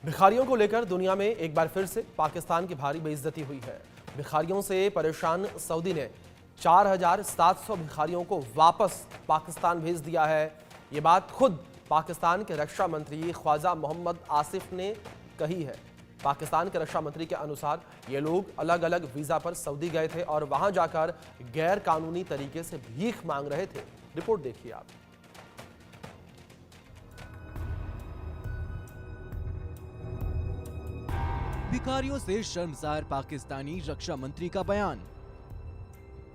भिखारियों को लेकर दुनिया में एक बार फिर से पाकिस्तान की भारी बेइज्जती हुई है। भिखारियों से परेशान सऊदी ने 4700 भिखारियों को वापस पाकिस्तान भेज दिया है। ये बात खुद पाकिस्तान के रक्षा मंत्री ख्वाजा मोहम्मद आसिफ ने कही है। पाकिस्तान के रक्षा मंत्री के अनुसार ये लोग अलग अलग वीजा पर सऊदी गए थे और वहां जाकर गैर कानूनी तरीके से भीख मांग रहे थे। रिपोर्ट देखिए आप। भिखारियों से शर्मसार पाकिस्तानी रक्षा मंत्री का बयान।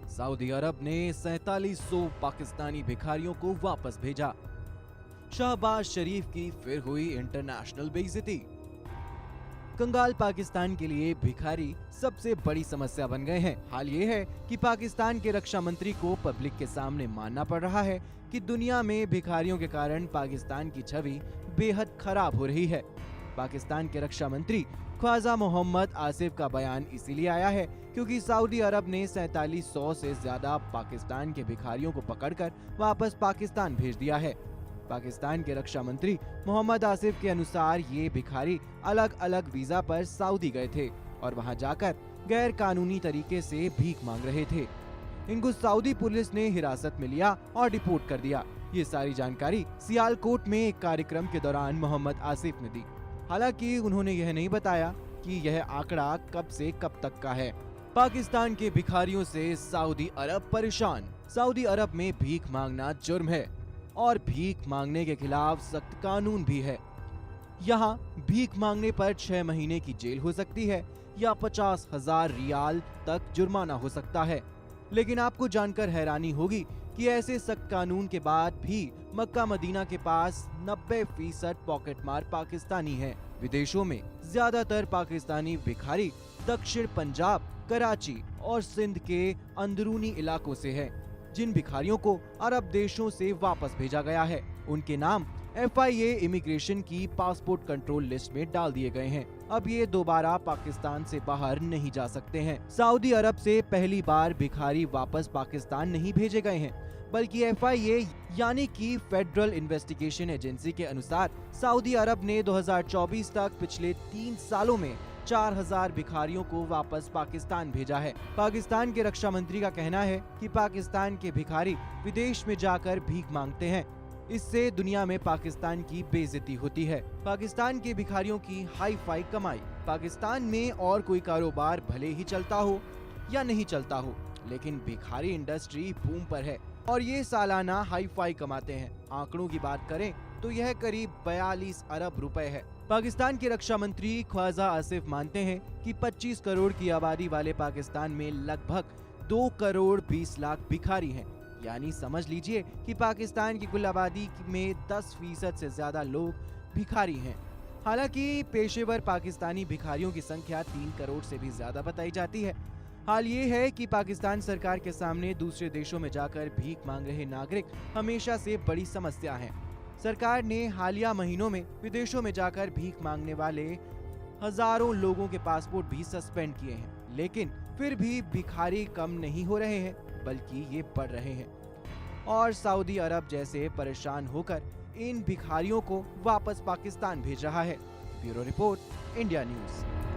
सऊदी अरब ने 4700 पाकिस्तानी भिखारियों को वापस भेजा। शहबाज शरीफ की फिर हुई इंटरनेशनल बेइज्जती। कंगाल पाकिस्तान के लिए भिखारी सबसे बड़ी समस्या बन गए हैं। हाल ये है कि पाकिस्तान के रक्षा मंत्री को पब्लिक के सामने मानना पड़ रहा है कि दुनिया में भिखारियों के कारण पाकिस्तान की छवि बेहद खराब हो रही है। पाकिस्तान के रक्षा मंत्री ख्वाजा मोहम्मद आसिफ का बयान इसीलिए आया है क्योंकि सऊदी अरब ने 4700 से ज्यादा पाकिस्तान के भिखारियों को पकड़कर वापस पाकिस्तान भेज दिया है। पाकिस्तान के रक्षा मंत्री मोहम्मद आसिफ के अनुसार ये भिखारी अलग अलग वीजा पर सऊदी गए थे और वहां जाकर गैर कानूनी तरीके से भीख मांग रहे थे। इनको सऊदी पुलिस ने हिरासत में लिया और डिपोर्ट कर दिया। ये सारी जानकारी सियालकोट में एक कार्यक्रम के दौरान मोहम्मद आसिफ ने दी। हालांकि उन्होंने यह नहीं बताया कि यह आंकड़ा कब से कब तक का है। पाकिस्तान के भिखारियों से सऊदी अरब परेशान। सऊदी अरब में भीख मांगना जुर्म है और भीख मांगने के खिलाफ सख्त कानून भी है। यहाँ भीख मांगने पर 6 महीने की जेल हो सकती है या 50,000 रियाल तक जुर्माना हो सकता है। लेकिन आपको जानकर हैरानी होगी कि ऐसे सख्त कानून के बाद भी मक्का मदीना के पास 90% पॉकेटमार पाकिस्तानी हैं। विदेशों में ज्यादातर पाकिस्तानी भिखारी दक्षिण पंजाब, कराची और सिंध के अंदरूनी इलाकों से हैं, जिन भिखारियों को अरब देशों से वापस भेजा गया है। उनके नाम FIA इमिग्रेशन की पासपोर्ट कंट्रोल लिस्ट में डाल दिए गए हैं। अब ये दोबारा पाकिस्तान से बाहर नहीं जा सकते हैं। सऊदी अरब से पहली बार भिखारी वापस पाकिस्तान नहीं भेजे गए हैं, बल्कि FIA यानी कि फेडरल इन्वेस्टिगेशन एजेंसी के अनुसार सऊदी अरब ने 2024 तक पिछले 3 सालों में 4000 भिखारियों को वापस पाकिस्तान भेजा है। पाकिस्तान के रक्षा मंत्री का कहना है कि पाकिस्तान के भिखारी विदेश में जाकर भीख मांगते हैं। इससे दुनिया में पाकिस्तान की बेइज्जती होती है। पाकिस्तान के भिखारियों की हाई फाई कमाई। पाकिस्तान में और कोई कारोबार भले ही चलता हो या नहीं चलता हो, लेकिन भिखारी इंडस्ट्री बूम पर है और ये सालाना हाई फाई कमाते हैं। आंकड़ों की बात करें तो यह करीब 42 अरब रुपए है। पाकिस्तान के रक्षा मंत्री ख्वाजा आसिफ मानते हैं कि 25 करोड़ की आबादी वाले पाकिस्तान में लगभग 2 करोड़ 20 लाख भिखारी हैं। यानी समझ लीजिए कि पाकिस्तान की कुल आबादी में 10% से ज्यादा लोग भिखारी हैं। हालांकि पेशेवर पाकिस्तानी भिखारियों की संख्या 3 करोड़ से भी ज्यादा बताई जाती है। हाल ये है कि पाकिस्तान सरकार के सामने दूसरे देशों में जाकर भीख मांग रहे नागरिक हमेशा से बड़ी समस्या हैं। सरकार ने हालिया महीनों में विदेशों में जाकर भीख मांगने वाले हजारों लोगों के पासपोर्ट भी सस्पेंड किए हैं, लेकिन फिर भी भिखारी कम नहीं हो रहे हैं, बल्कि ये बढ़ रहे हैं और सऊदी अरब जैसे परेशान होकर इन भिखारियों को वापस पाकिस्तान भेज रहा है। Bureau report, India news.